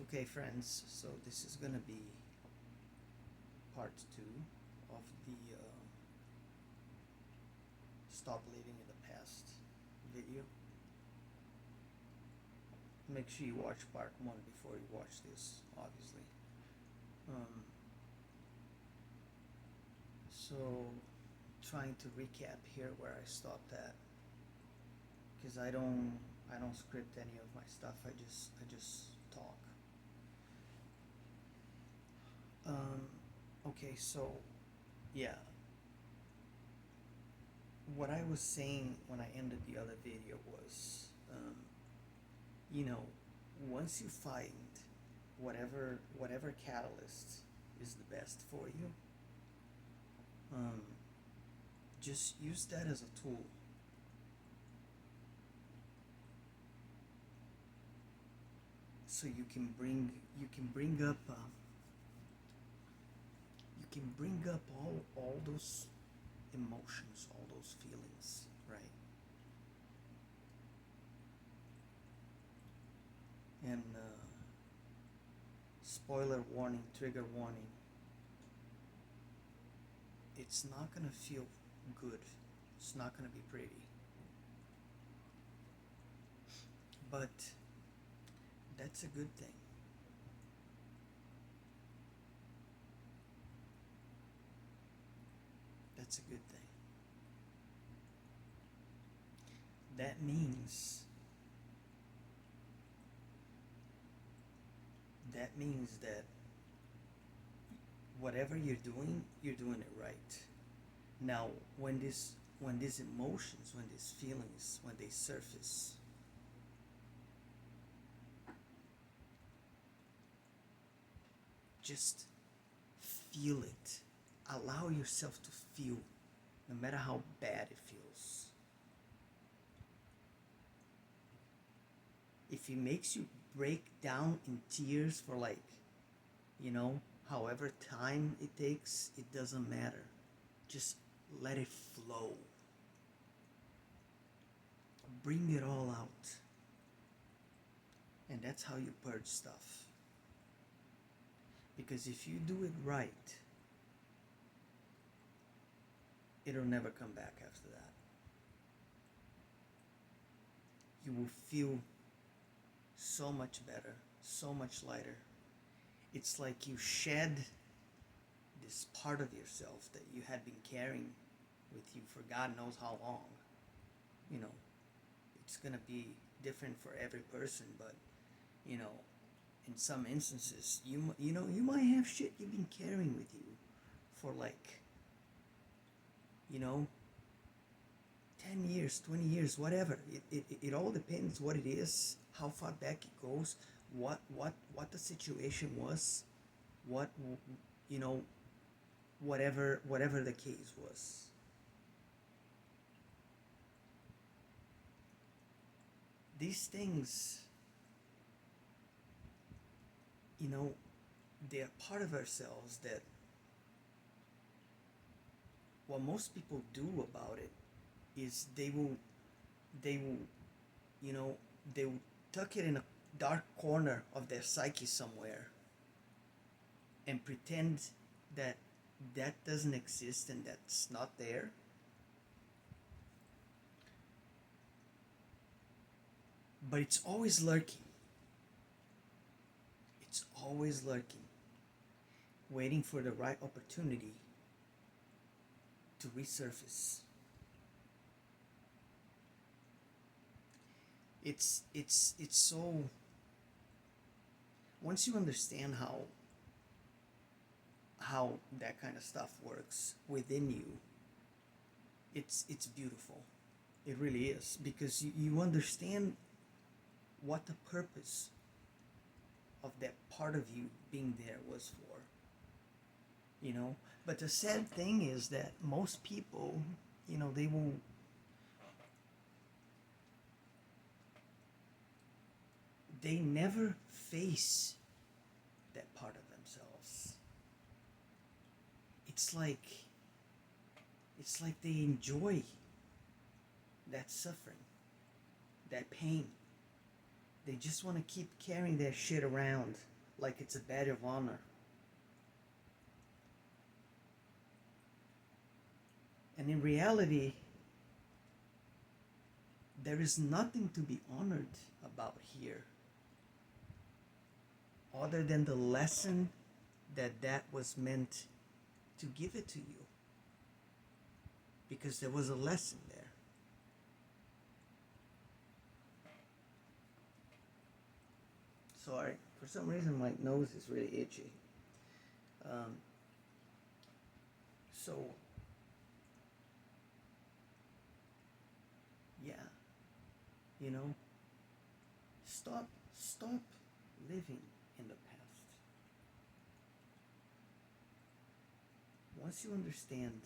Okay, friends, so this is gonna be part two of the Stop Living in the Past video. Make sure you watch part one before you watch this, obviously. Um, so, trying to recap here where I stopped at, because I don't script any of my stuff. I just talk. Um, okay, so yeah, what I was saying when I ended the other video was, you know, once you find whatever catalyst is the best for you, um, just use that as a tool. So you can bring up all those emotions, all those feelings, right? And spoiler warning, trigger warning, it's not gonna feel good. It's not gonna be pretty. But that's a good thing. That's a good thing. That means that whatever you're doing it right. Now, when these emotions, when these feelings, when they surface, just feel it. Allow yourself to feel, no matter how bad it feels. If it makes you break down in tears for like, you know, however time it takes, it doesn't matter. Just let it flow. Bring it all out. And that's how you purge stuff. Because if you do it right, it'll never come back after that. You will feel so much better, so much lighter. It's like you shed this part of yourself that you had been carrying with you for God knows how long. You know, it's gonna be different for every person, but you know, in some instances, you might have shit you've been carrying with you for like, you know, 10 years, 20 years, whatever. It all depends what it is, how far back it goes, what the situation was, what, you know, whatever the case was. These things, you know, they're part of ourselves that what most people do about it is they will, you know, they will tuck it in a dark corner of their psyche somewhere and pretend that that doesn't exist and that's not there. But it's always lurking. It's always lurking, waiting for the right opportunity to resurface. It's so, once you understand how that kind of stuff works within you, it's beautiful. It really is, because you understand what the purpose of that part of you being there was for, you know. But the sad thing is that most people, you know, they never face that part of themselves. It's like they enjoy that suffering, that pain. They just want to keep carrying that shit around like it's a badge of honor. And in reality, there is nothing to be honored about here other than the lesson that was meant to give it to you. Because there was a lesson there. Sorry, for some reason my nose is really itchy. Um, so, yeah, you know, stop living in the past. Once you understand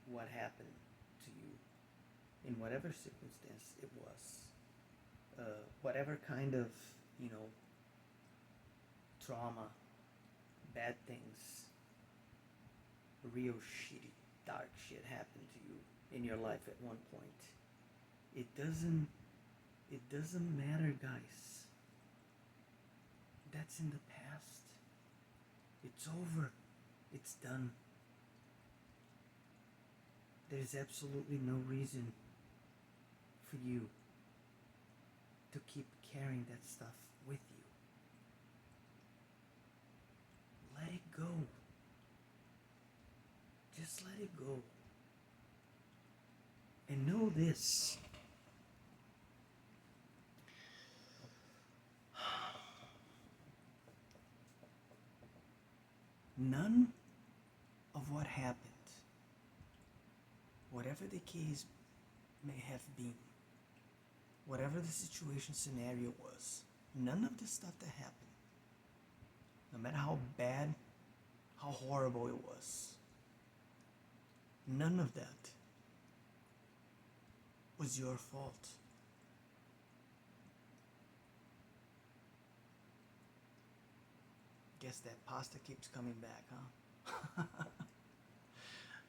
what happened to you in whatever circumstance it was, whatever kind of, you know, trauma, bad things, real shitty, dark shit happened to you in your life at one point. It doesn't matter, guys. That's in the past. It's over. It's done. There's absolutely no reason for you to keep carrying that stuff with you. Let it go. Just let it go. And know this. None of what happened, whatever the case may have been, whatever the situation scenario was, none of the stuff that happened, no matter how bad, how horrible it was, none of that was your fault. Guess that pasta keeps coming back, huh?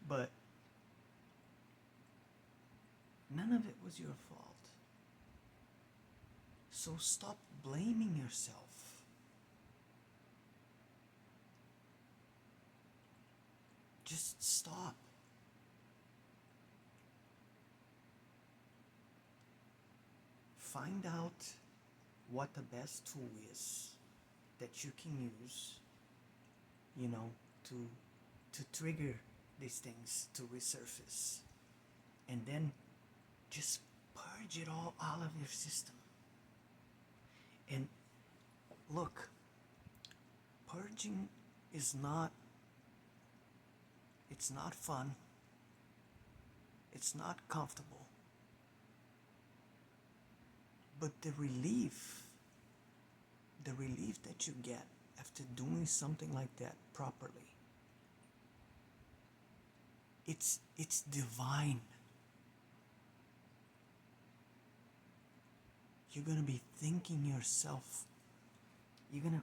But none of it was your fault. So stop blaming yourself. Just stop. Find out what the best tool is that you can use, you know, to trigger these things to resurface. And then just purge it all out of your system. And look, purging is not, it's not fun. It's not comfortable. But the relief that you get after doing something like that properly, it's divine. You're gonna be thanking yourself. You're gonna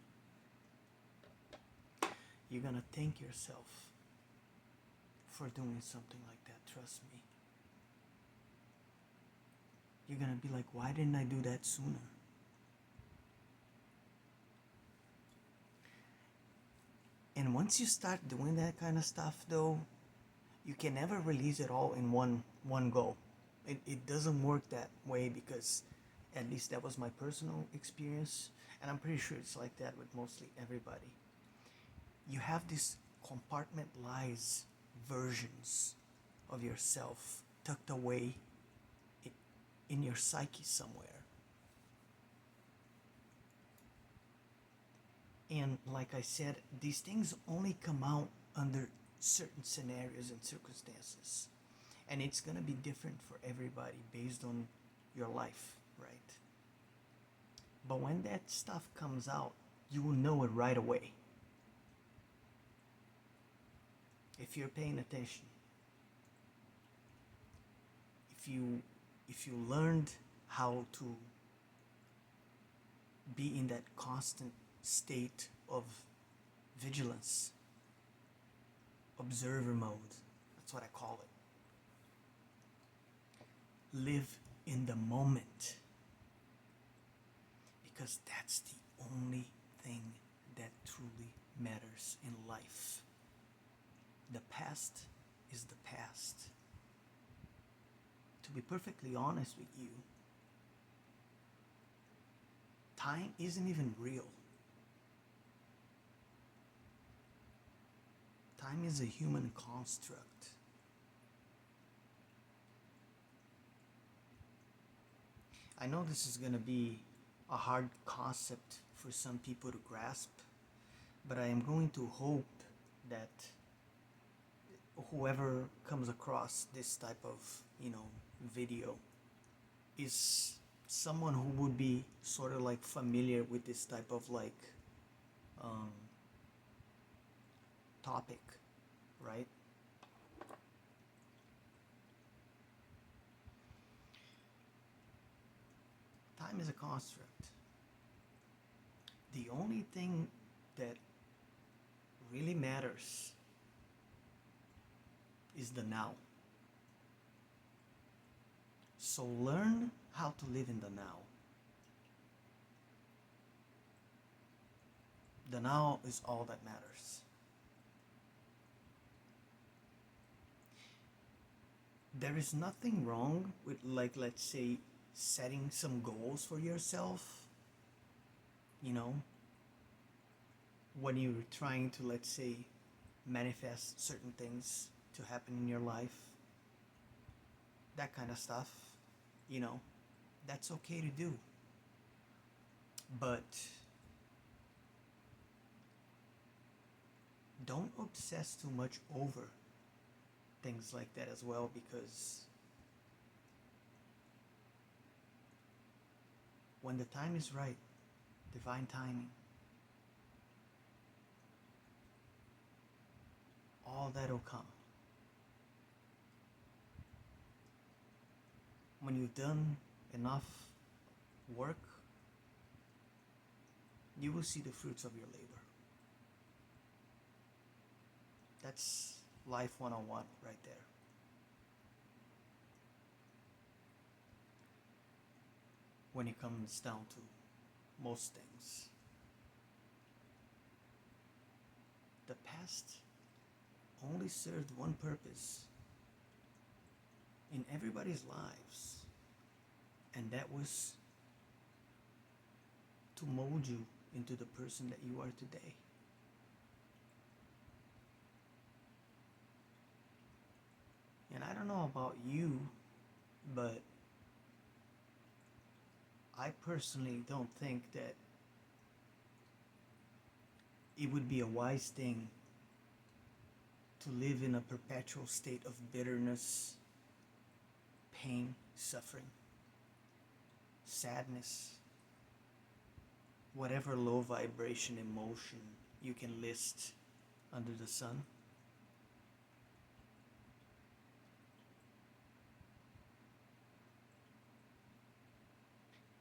thank yourself for doing something like that, trust me. You're gonna be like, why didn't I do that sooner? And once you start doing that kind of stuff though, you can never release it all in one go. It doesn't work that way, because at least that was my personal experience, and I'm pretty sure it's like that with mostly everybody. You have these compartmentalized versions of yourself tucked away in your psyche somewhere. And like I said, these things only come out under certain scenarios and circumstances. And it's going to be different for everybody based on your life, right? But when that stuff comes out, you will know it right away. If you're paying attention. If you learned how to be in that constant state of vigilance, observer mode, that's what I call it. Live in the moment, because that's the only thing that truly matters in life. The past is the past. To be perfectly honest with you, time isn't even real. Time is a human construct. I know this is going to be a hard concept for some people to grasp, but I am going to hope that whoever comes across this type of, video is someone who would be sort of like familiar with this type of like um, topic, right? Time is a construct. The only thing that really matters is the now. So learn how to live in the now. The now is all that matters. There is nothing wrong with, like, let's say, setting some goals for yourself, you know, when you're trying to, let's say, manifest certain things to happen in your life, that kind of stuff, you know, that's okay to do. But don't obsess too much over things like that as well, because when the time is right, divine timing, all that'll come. When you've done enough work, you will see the fruits of your labor. That's life 101 right there. When it comes down to most things. The past only served one purpose in everybody's lives, and that was to mold you into the person that you are today. And I don't know about you, but I personally don't think that it would be a wise thing to live in a perpetual state of bitterness, pain, suffering, sadness, whatever low vibration emotion you can list under the sun.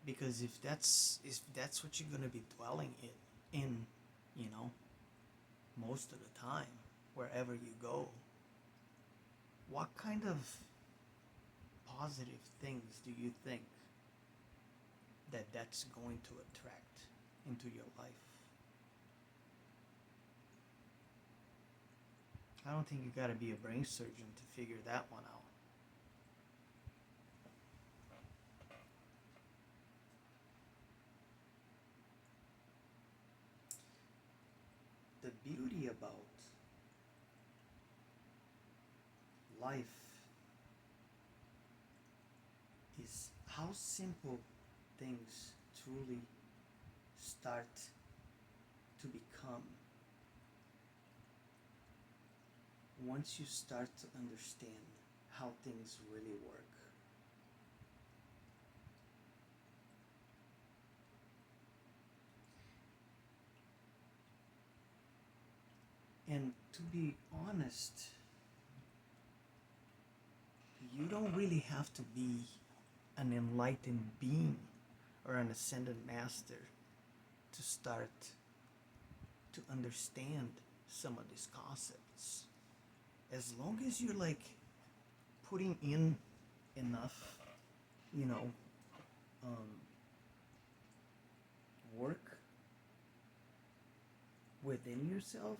Because if that's what you're gonna be dwelling in, you know, most of the time, wherever you go, what kind of positive things do you think that's going to attract into your life? I don't think you gotta be a brain surgeon to figure that one out. The beauty about life is how simple things truly start to become once you start to understand how things really work. And to be honest, you don't really have to be an enlightened being or an ascended master to start to understand some of these concepts. As long as you're like putting in enough, you know, um, work, within yourself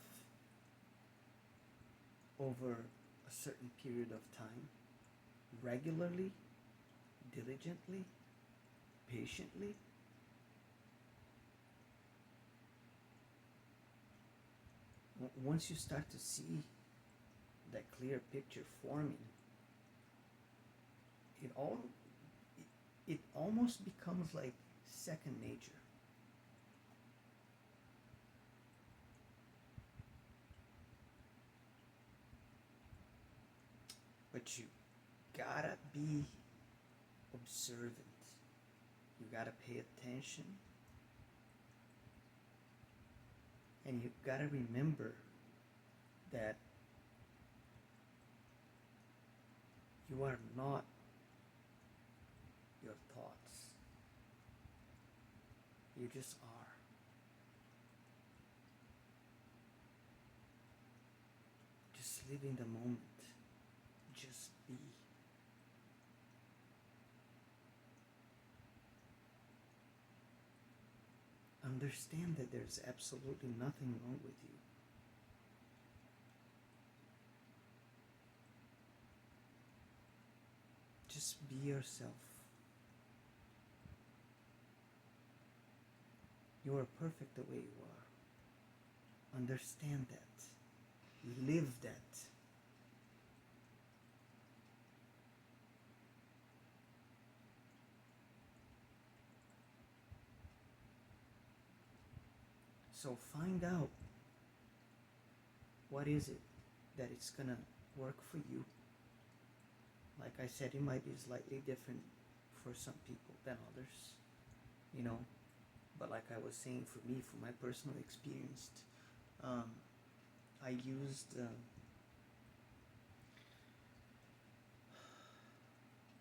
over a certain period of time, regularly, diligently, patiently, once you start to see that clear picture forming, it all it almost becomes like second nature. But you gotta be observant. You gotta pay attention. And you gotta remember that you are not your thoughts. You just are. Just live in the moment. Just be. Understand that there's absolutely nothing wrong with you. Just be yourself. You are perfect the way you are. Understand that. Live that. So find out what is it that it's gonna work for you. Like I said, it might be slightly different for some people than others, you know. But like I was saying, for me, from my personal experience, um, I used,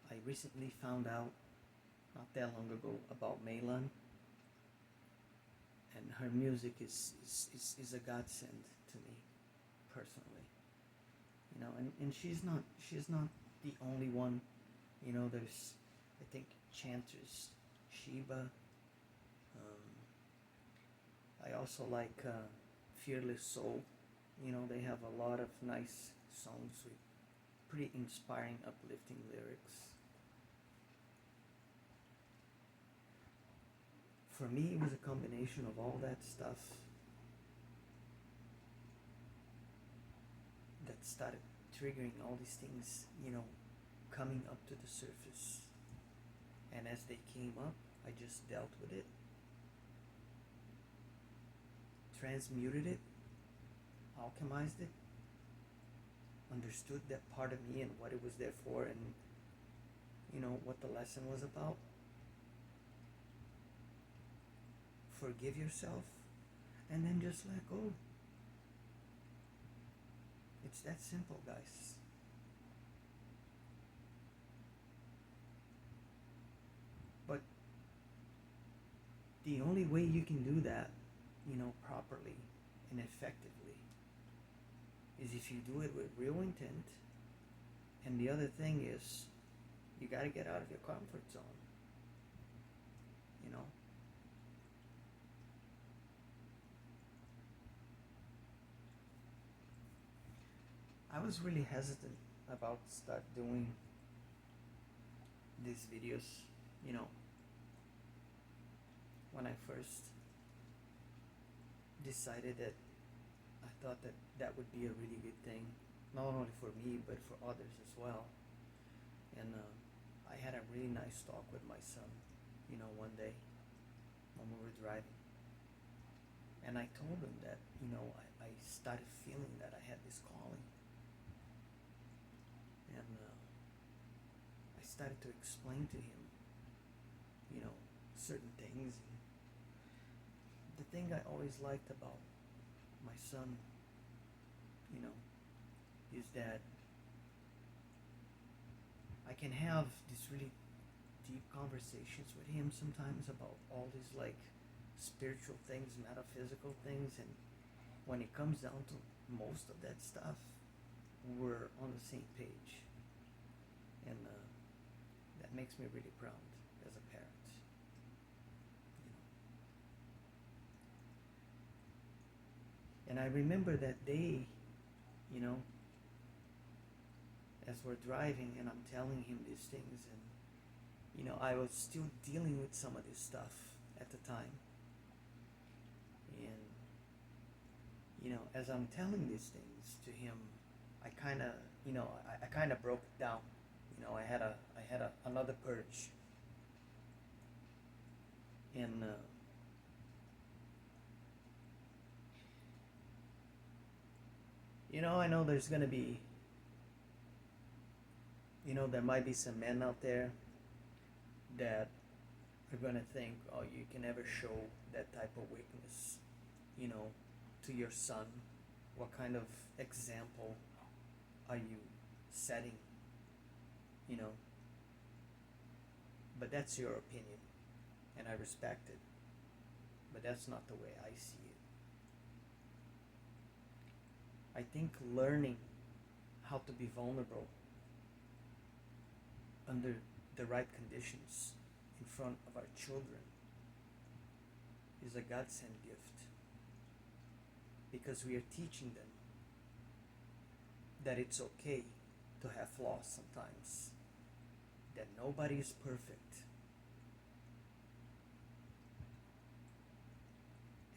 I recently found out not that long ago about Maylan, and her music is a godsend to me personally, you know. And she's not the only one, you know. There's, I think, chanters Sheba. I also like Fearless Soul. You know, they have a lot of nice songs with pretty inspiring, uplifting lyrics. For me, it was a combination of all that stuff that started triggering all these things, you know, coming up to the surface. And as they came up, I just dealt with it, transmuted it, alchemized it, understood that part of me and what it was there for, and, you know, what the lesson was about. Forgive yourself, and then just let go. It's that simple, guys. But the only way you can do that, you know, properly and effectively, is if you do it with real intent. And the other thing is, you got to get out of your comfort zone, you know. I was really hesitant about start doing these videos, you know, when I first decided that I thought that that would be a really good thing, not only for me but for others as well. And I had a really nice talk with my son, you know, one day when we were driving, and I told him that, you know, I started feeling that I had this calling, and I started to explain to him, you know, certain things. And the thing I always liked about my son, you know, is that I can have these really deep conversations with him sometimes about all these, like, spiritual things, metaphysical things, and when it comes down to most of that stuff, we're on the same page, and that makes me really proud as a parent. You know, And I remember that day, you know, as we're driving and I'm telling him these things, and I was still dealing with some of this stuff at the time. And as I'm telling these things to him, I kind of, I kind of broke it down. I had another purge, and I know there's gonna be, there might be some men out there that are gonna think, oh, you can never show that type of weakness, you know, to your son. What kind of example are you setting, you know? But that's your opinion, and I respect it. But that's not the way I see it. I think learning how to be vulnerable under the right conditions in front of our children is a godsend gift, because we are teaching them that it's okay to have flaws sometimes, that nobody is perfect,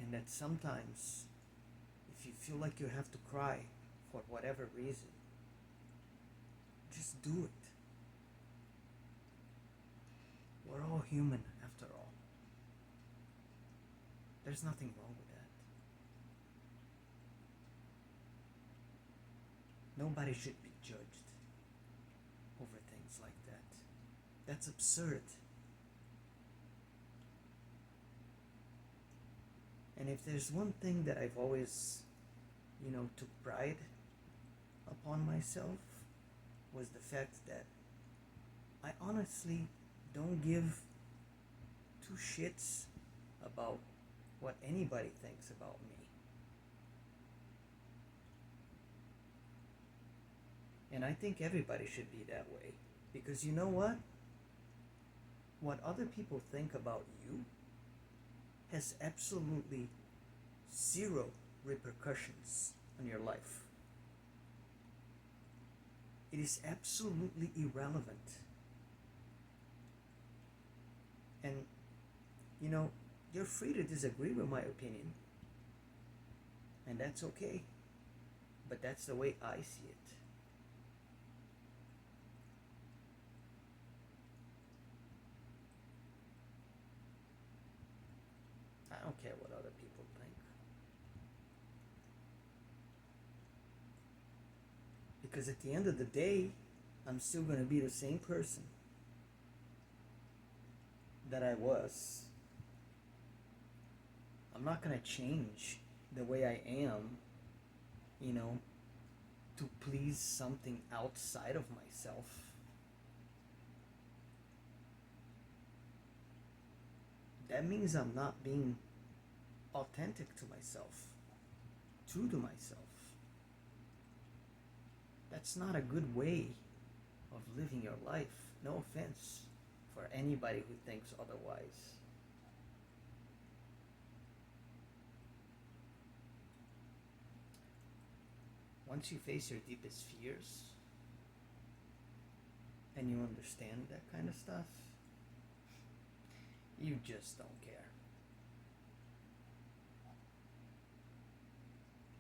and that sometimes if you feel like you have to cry for whatever reason, just do it. We're all human after all. There's nothing wrong with that. Nobody should be judged over things like that. That's absurd. And if there's one thing that I've always, took pride upon myself, was the fact that I honestly don't give two shits about what anybody thinks about me. And I think everybody should be that way. Because you know what? What other people think about you has absolutely zero repercussions on your life. It is absolutely irrelevant. And, you're free to disagree with my opinion. And that's okay. But that's the way I see it. I don't care what other people think. Because at the end of the day, I'm still going to be the same person that I was. I'm not going to change the way I am, to please something outside of myself. That means I'm not being authentic to myself, true to myself. That's not a good way of living your life. No offense for anybody who thinks otherwise. Once you face your deepest fears and you understand that kind of stuff, you just don't care.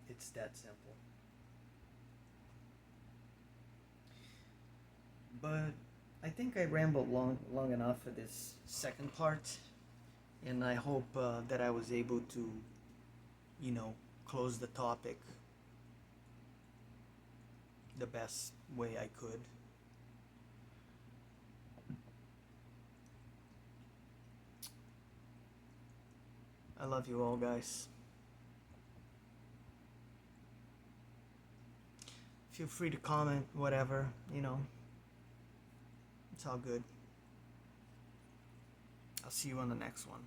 It's that simple. But I think I rambled long enough for this second part, and I hope that I was able to, close the topic the best way I could. I love you all, guys. Feel free to comment, whatever, It's all good. I'll see you on the next one.